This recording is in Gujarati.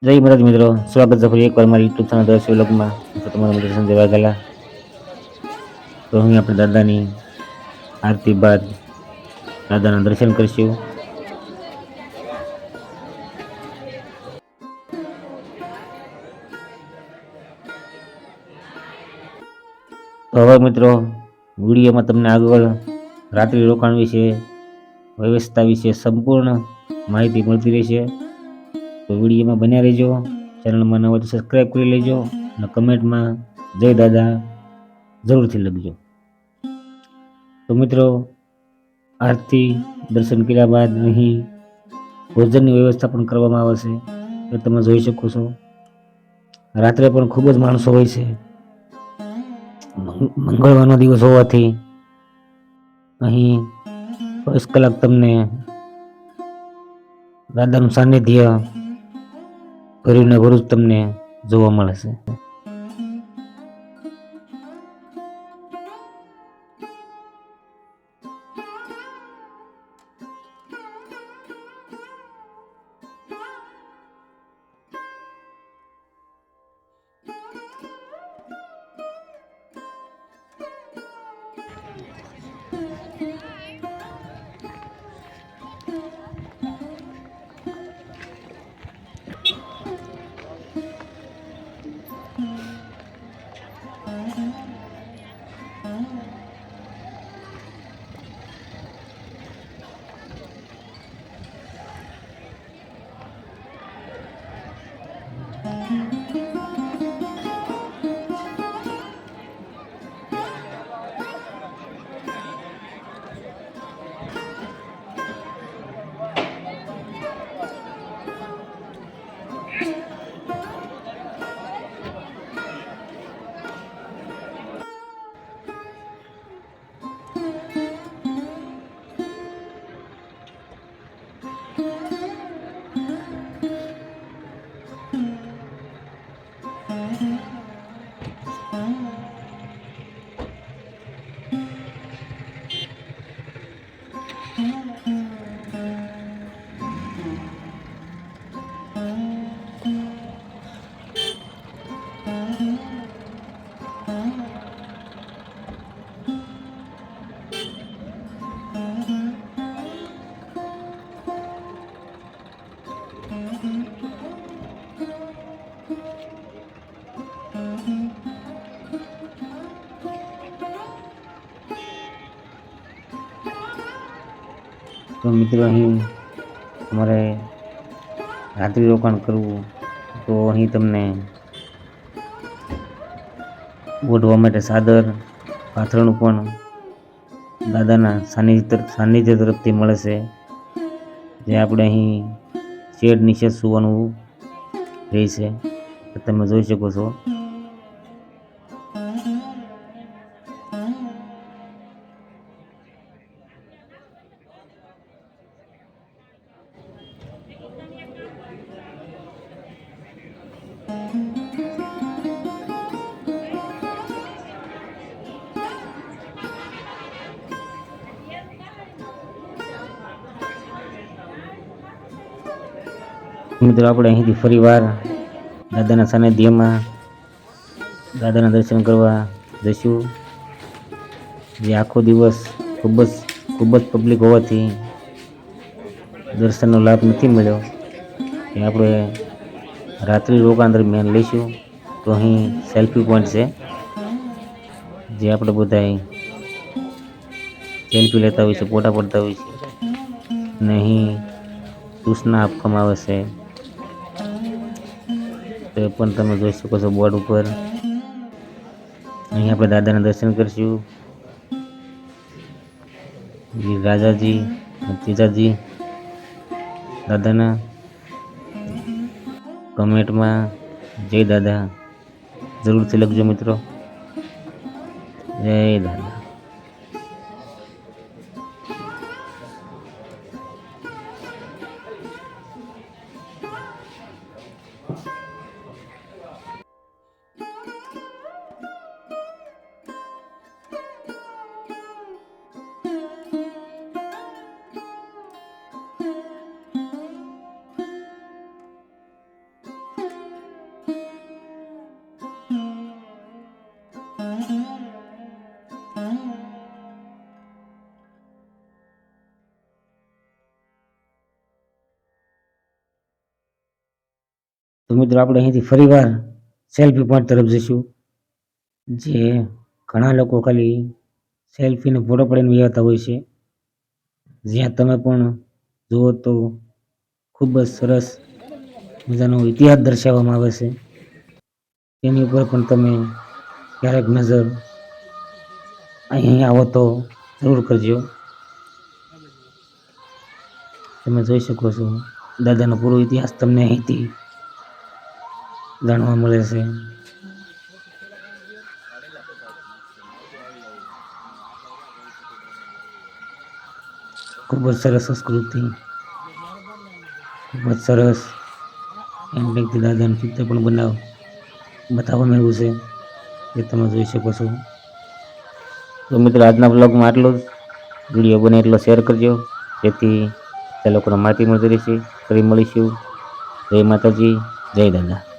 જય મહારાજ મિત્રો, સ્વાગત છે ફરી એકવાર મારી યુટ્યુબ ચેનલ દર્શક વ્લોગમાં. હું છું તમારો મિત્ર સંજય વાઘેલા. તો અહીં આપણે દાદાની આરતી બાદ દાદાના દર્શન કરીશું. તો હવે મિત્રો, વિડીયોમાં તમને આગળ રાત્રિ રોકાણ વિશે, વ્યવસ્થા વિશે સંપૂર્ણ માહિતી મળતી રહેશે. તો વિડીયોમાં બન્યા રહેજો. ચેનલમાં નવા તો સબસ્ક્રાઈબ કરી લેજો અને કમેન્ટમાં જય દાદા જરૂરથી લખજો. તો મિત્રો, આરતી દર્શન કર્યા બાદ અહીં ભોજનની વ્યવસ્થા પણ કરવામાં આવે છે, એ તમે જોઈ શકો છો. રાત્રે પણ ખૂબ જ માણસો હોય છે. મંગળવારનો દિવસ હોવાથી અહીં 5 કલાક તમને દાદાનું સાનિધ્ય ભર્યું ને ભરું તમને જોવા મળે છે. તો મિત્રો, અહીં તમારે રાત્રિ રોકાણ કરવું તો અહીં તમને ઓઢવા માટે ચાદર, પાથરણું પણ દાદાના સાનિધ્ય તરફથી મળે છે. જે આપણે અહીં શેડ નીચે સૂવાનું રહેશે, તમે જોઈ શકો છો. મિત્રો, આપણે અહીંથી ફરીવાર દાદાના સાનિધ્યમાં દાદાના દર્શન કરવા જઈશું. જે આખો દિવસ ખૂબ જ પબ્લિક હોવાથી દર્શનનો લાભ નથી મળ્યો, એ આપણે રાત્રિ રોકાણ દરમિયાન લઈશું. તો અહીં સેલ્ફી પોઈન્ટ છે, જે આપણે બધા સેલ્ફી લેતા હોય છે, ફોટા પડતા હોય છે. અને અહીં સૂચના આપવામાં આવે છે, તો પણ તમે જોઈ શકો છો બોર્ડ ઉપર. અહીં આપણે દાદાના દર્શન કરીશું. રાજાજી જીજાજી દાદાના કમેન્ટમાં જય દાદા જરૂરથી લખજો મિત્રો. જય દાદા. તો મિત્રો આપણે અહીંથી ફરીવાર સેલ્ફી પોઈન્ટ તરફ જઈશું, જે ઘણા લોકો ખાલી સેલ્ફીને ફોટો પડીને આવતા હોય છે, જ્યાં તમે પણ જુઓ તો ખૂબ જ સરસ મજાનો ઇતિહાસ દર્શાવવામાં આવે છે. તેની ઉપર પણ તમે ક્યારેક નજર અહીં આવો તો જરૂર કરજો. તમે જોઈ શકો છો દાદાનો પૂરો ઇતિહાસ તમને અહીંથી જાણવા મળે છે. ખૂબ જ સરસ સંસ્કૃતિ, ખૂબ જ સરસ એન્ટિકથી દાદાનું ચિત્ર પણ બતાવવામાં આવ્યું છે, જે તમે જોઈ શકો છો. તો મિત્રો આજના બ્લોગમાં આટલું જ. વિડીયો બને એટલો શેર કરજો, જેથી તે લોકોને માહિતી મળતી રહેશે. ફરી મળીશું. જય માતાજી, જય દાદા.